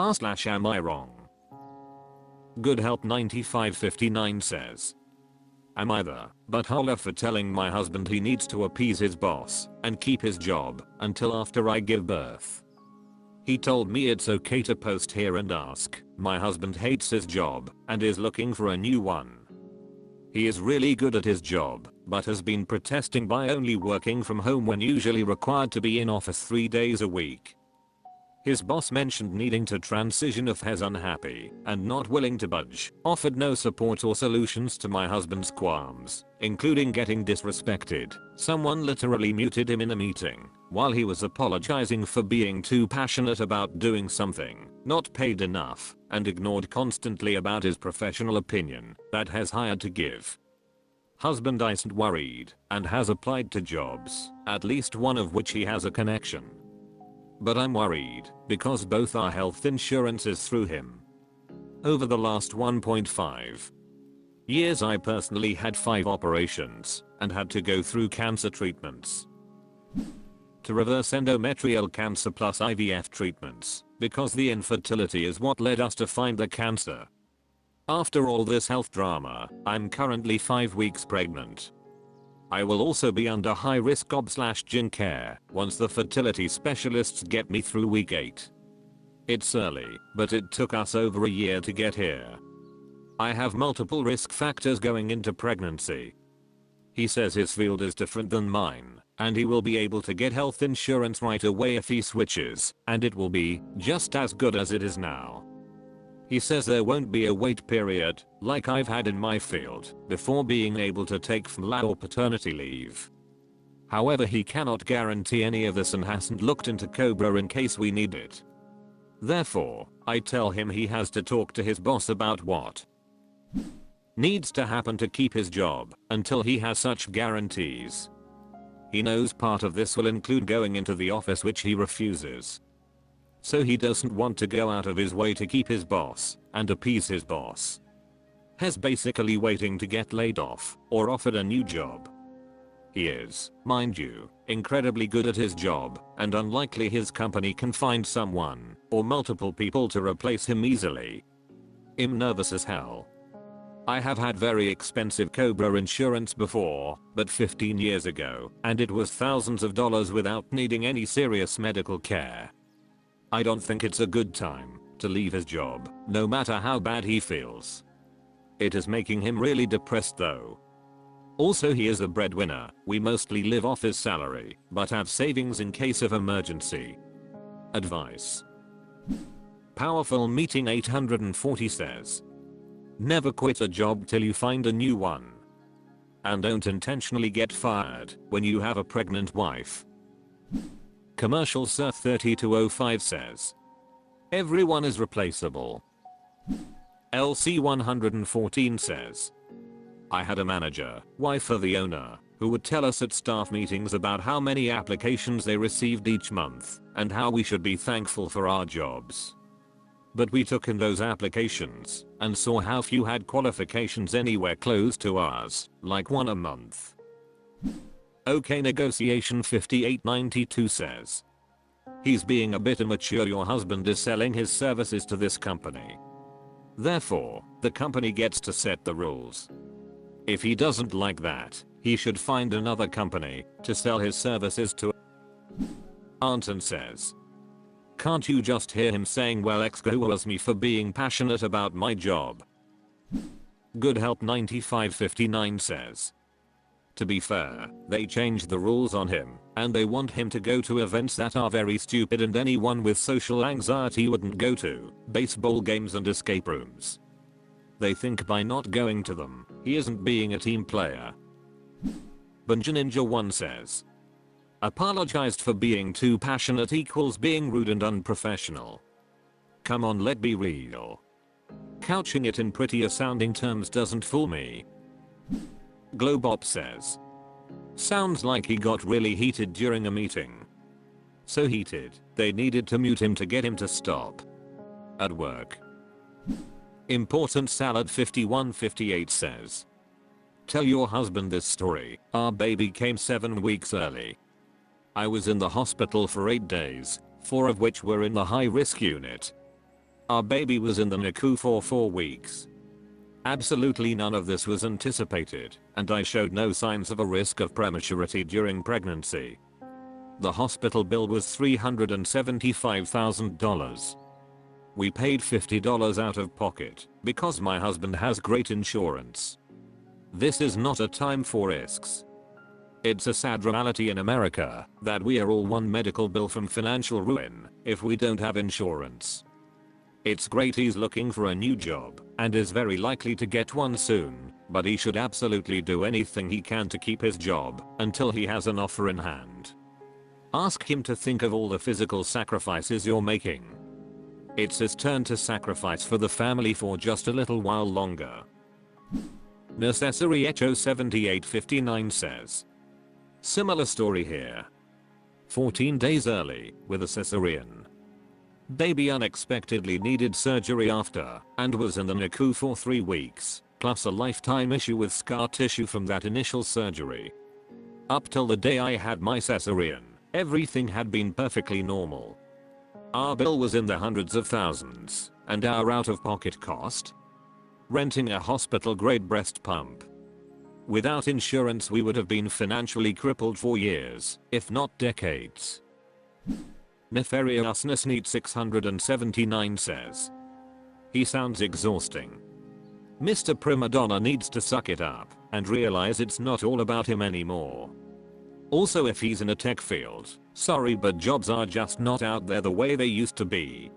Am I wrong? Good help 9559 says. Am I the buttholer for telling my husband he needs to appease his boss and keep his job until after I give birth? He told me it's okay to post here and ask. My husband hates his job and is looking for a new one. He is really good at his job, but has been protesting by only working from home when usually required to be in office 3 days a week. His boss mentioned needing to transition if he's unhappy and not willing to budge, offered no support or solutions to my husband's qualms, including getting disrespected. Someone literally muted him in a meeting while he was apologizing for being too passionate about doing something, not paid enough, and ignored constantly about his professional opinion that has hired to give. Husband isn't worried and has applied to jobs, at least one of which he has a connection. But I'm worried because both our health insurance is through him. Over the last 1.5 years I personally had 5 operations and had to go through cancer treatments. To reverse endometrial cancer plus IVF treatments because the infertility is what led us to find the cancer. After all this health drama, I'm currently 5 weeks pregnant. I will also be under high risk OB/GYN care once the fertility specialists get me through week 8. It's early, but it took us over a year to get here. I have multiple risk factors going into pregnancy. He says his field is different than mine, and he will be able to get health insurance right away if he switches, and it will be just as good as it is now. He says there won't be a wait period, like I've had in my field, before being able to take FIL or paternity leave. However, he cannot guarantee any of this and hasn't looked into COBRA in case we need it. Therefore, I tell him he has to talk to his boss about what needs to happen to keep his job until he has such guarantees. He knows part of this will include going into the office, which he refuses. So he doesn't want to go out of his way to keep his boss and appease his boss. He's basically waiting to get laid off or offered a new job. He is, mind you, incredibly good at his job and unlikely his company can find someone or multiple people to replace him easily. I'm nervous as hell. I have had very expensive COBRA insurance before, but 15 years ago, and it was thousands of dollars without needing any serious medical care. I don't think it's a good time to leave his job, no matter how bad he feels. It is making him really depressed though. Also, he is a breadwinner. We mostly live off his salary, but have savings in case of emergency. Advice. Powerful Meeting 840 says, never quit a job till you find a new one. And don't intentionally get fired when you have a pregnant wife. Commercial Sir 3205 says, everyone is replaceable. LC 114 says, I had a manager, wife of the owner, who would tell us at staff meetings about how many applications they received each month and how we should be thankful for our jobs. But we took in those applications and saw how few had qualifications anywhere close to ours, like 1 a month. OK Negotiation 5892 says, he's being a bit immature. Your husband is selling his services to this company. Therefore, the company gets to set the rules. If he doesn't like that, he should find another company to sell his services to. Anton says, can't you just hear him saying, well, excuse me for being passionate about my job? Good Help 9559 says, to be fair, they changed the rules on him, and they want him to go to events that are very stupid and anyone with social anxiety wouldn't go to, baseball games and escape rooms. They think by not going to them, he isn't being a team player. Bunja Ninja 1 says, apologized for being too passionate equals being rude and unprofessional. Come on, let's be real. Couching it in prettier sounding terms doesn't fool me. Globop says, sounds like he got really heated during a meeting. So heated, they needed to mute him to get him to stop. At work. Important Salad 5158 says, tell your husband this story. Our baby came 7 weeks early. I was in the hospital for 8 days, 4 of which were in the high risk unit. Our baby was in the NICU for 4 weeks. Absolutely none of this was anticipated, and I showed no signs of a risk of prematurity during pregnancy. The hospital bill was $375,000. We paid $50 out of pocket because my husband has great insurance. This is not a time for risks. It's a sad reality in America that we are all one medical bill from financial ruin if we don't have insurance. It's great he's looking for a new job and is very likely to get one soon, but he should absolutely do anything he can to keep his job until he has an offer in hand. Ask him to think of all the physical sacrifices you're making. It's his turn to sacrifice for the family for just a little while longer. Necessary Echo 7859 says. Similar story here. 14 days early with a cesarean. Baby unexpectedly needed surgery after and was in the NICU for 3 weeks, plus a lifetime issue with scar tissue from that initial surgery. Up till the day I had my cesarean, everything had been perfectly normal. Our bill was in the hundreds of thousands, and our out-of-pocket cost? Renting a hospital-grade breast pump. Without insurance we would have been financially crippled for years, if not decades. Nefariousness Neat 679 says. He sounds exhausting. Mr. Prima Donna needs to suck it up and realize it's not all about him anymore. Also, if he's in a tech field, sorry but jobs are just not out there the way they used to be.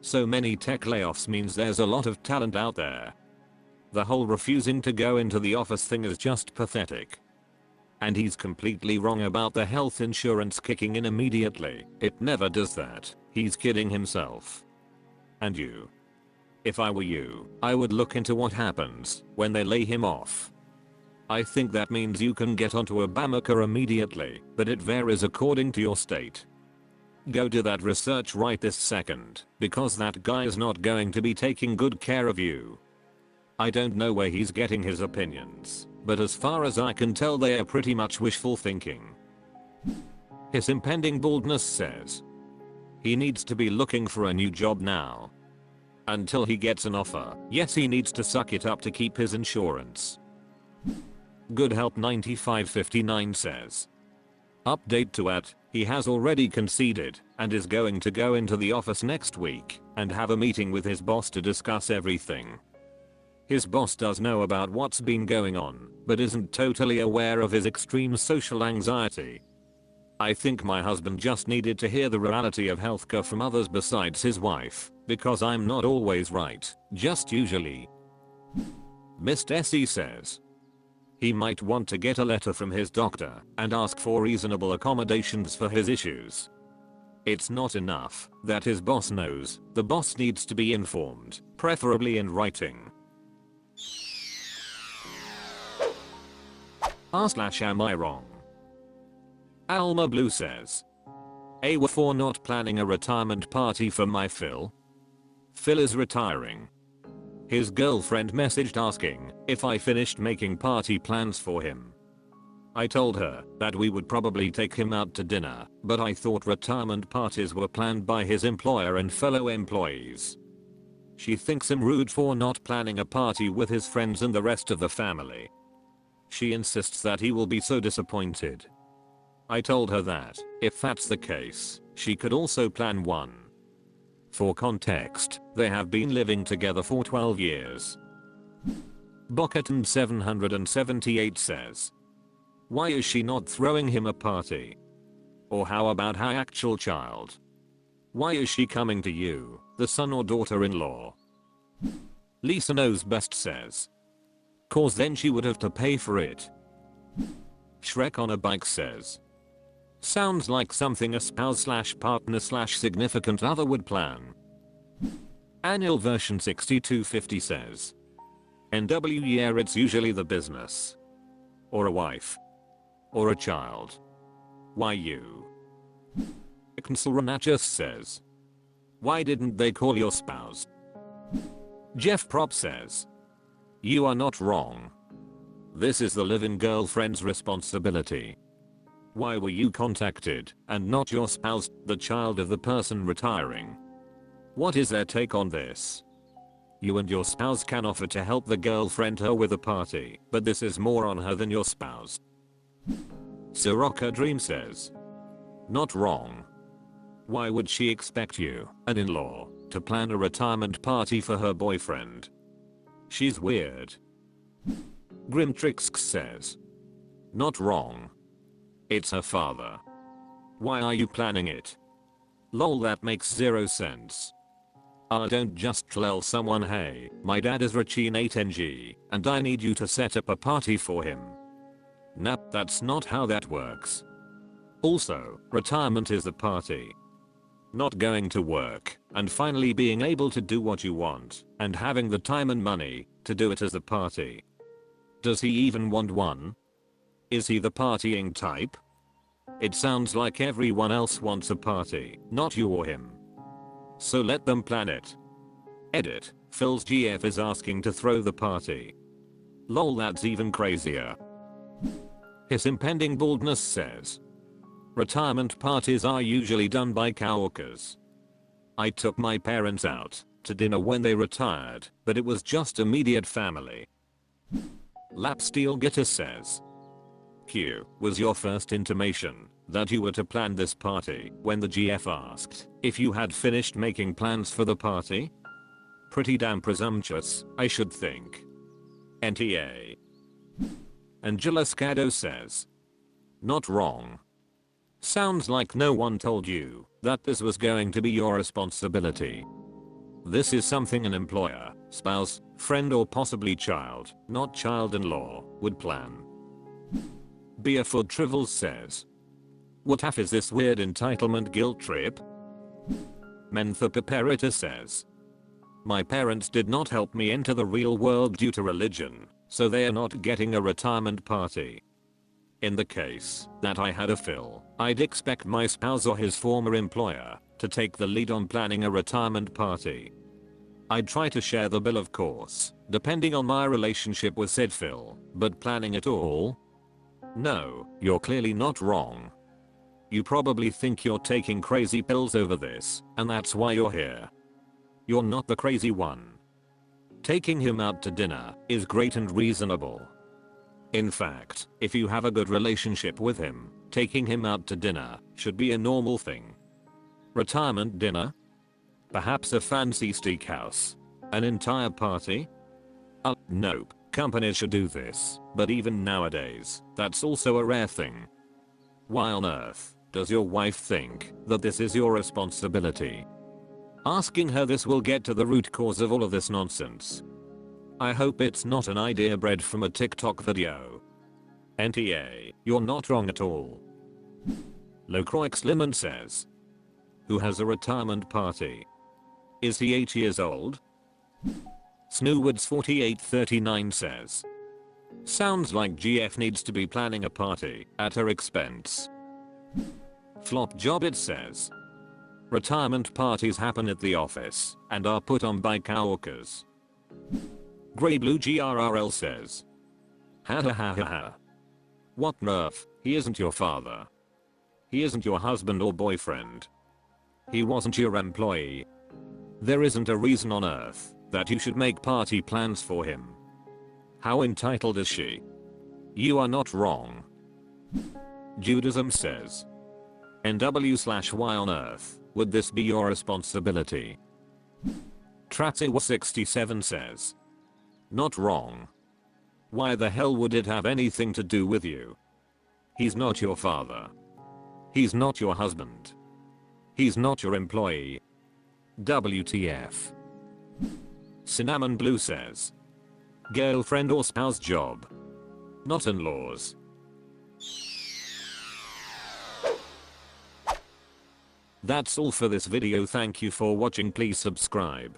So many tech layoffs means there's a lot of talent out there. The whole refusing to go into the office thing is just pathetic. And he's completely wrong about the health insurance kicking in immediately. It never does that. He's kidding himself. And you? If I were you, I would look into what happens when they lay him off. I think that means you can get onto Obamacare immediately, but it varies according to your state. Go do that research right this second, because that guy is not going to be taking good care of you. I don't know where he's getting his opinions, but as far as I can tell they are pretty much wishful thinking. His impending baldness says. He needs to be looking for a new job now. Until he gets an offer, yes, he needs to suck it up to keep his insurance. Good Help 9559 says. Update to at, he has already conceded and is going to go into the office next week and have a meeting with his boss to discuss everything. His boss does know about what's been going on, but isn't totally aware of his extreme social anxiety. I think my husband just needed to hear the reality of healthcare from others besides his wife, because I'm not always right, just usually. Mr. Essie says. He might want to get a letter from his doctor and ask for reasonable accommodations for his issues. It's not enough that his boss knows, the boss needs to be informed, preferably in writing. Am I wrong? Alma Blue says. AIW for not planning a retirement party for my Phil. Phil is retiring. His girlfriend messaged asking if I finished making party plans for him. I told her that we would probably take him out to dinner, but I thought retirement parties were planned by his employer and fellow employees. She thinks him rude for not planning a party with his friends and the rest of the family. She insists that he will be so disappointed. I told her that, if that's the case, she could also plan one. For context, they have been living together for 12 years. Bocketon 778 says. Why is she not throwing him a party? Or how about her actual child? Why is she coming to you, the son or daughter-in-law? Lisa knows best says. Cause then she would have to pay for it. Shrek on a bike says. Sounds like something a spouse/partner/significant other would plan. Annual version 6250 says. NW yeah, it's usually the business. Or a wife. Or a child. Why you? Consulrana just says. Why didn't they call your spouse? Jeff Prop says. You are not wrong. This is the live-in girlfriend's responsibility. Why were you contacted and not your spouse, the child of the person retiring? What is their take on this? You and your spouse can offer to help the girlfriend her with a party, but this is more on her than your spouse. Sirocco Dream says, not wrong. Why would she expect you, an in-law, to plan a retirement party for her boyfriend? She's weird. Grimtrix says, not wrong. It's her father. Why are you planning it? Lol, that makes zero sense. Don't just tell someone, hey, my dad is Rachin 8NG, and I need you to set up a party for him. Nope, that's not how that works. Also, retirement is the party. Not going to work, and finally being able to do what you want, and having the time and money to do it as a party. Does he even want one? Is he the partying type? It sounds like everyone else wants a party, not you or him. So let them plan it. Edit, Phil's GF is asking to throw the party. Lol, that's even crazier. His impending baldness says, retirement parties are usually done by coworkers. I took my parents out to dinner when they retired, but it was just immediate family. Lapsteel Gitter says, Q was your first intimation that you were to plan this party when the GF asked if you had finished making plans for the party? Pretty damn presumptuous, I should think. NTA. Angela Scado says, not wrong. Sounds like no one told you that this was going to be your responsibility. This is something an employer, spouse, friend or possibly child, not child-in-law, would plan. Beerfoot Trivels says, what half is this weird entitlement guilt trip? Mentha Paperita says, my parents did not help me enter the real world due to religion, so they are not getting a retirement party. In the case that I had a FIL, I'd expect my spouse or his former employer to take the lead on planning a retirement party. I'd try to share the bill, of course, depending on my relationship with said FIL, but planning it all? No, you're clearly not wrong. You probably think you're taking crazy pills over this, and that's why you're here. You're not the crazy one. Taking him out to dinner is great and reasonable. In fact, if you have a good relationship with him, taking him out to dinner should be a normal thing. Retirement dinner? Perhaps a fancy steakhouse? An entire party? Nope, companies should do this, but even nowadays, that's also a rare thing. Why on earth does your wife think that this is your responsibility? Asking her this will get to the root cause of all of this nonsense. I hope it's not an idea bred from a TikTok video. NTA, you're not wrong at all. Locroix Lemon says, who has a retirement party? Is he 8 years old? Snowwoods 4839 says, sounds like GF needs to be planning a party at her expense. Flop Jobbit says, retirement parties happen at the office and are put on by coworkers. Grey Blue GRRL says, ha ha ha ha ha. What nerve, he isn't your father. He isn't your husband or boyfriend. He wasn't your employee. There isn't a reason on earth that you should make party plans for him. How entitled is she? You are not wrong. Judaism says, NW/why on earth would this be your responsibility? Tratsewa67 says, not wrong. Why the hell would it have anything to do with you? He's not your father. He's not your husband. He's not your employee. WTF. Cinnamon Blue says, girlfriend or spouse job. Not in-laws. That's all for this video. Thank you for watching. Please subscribe.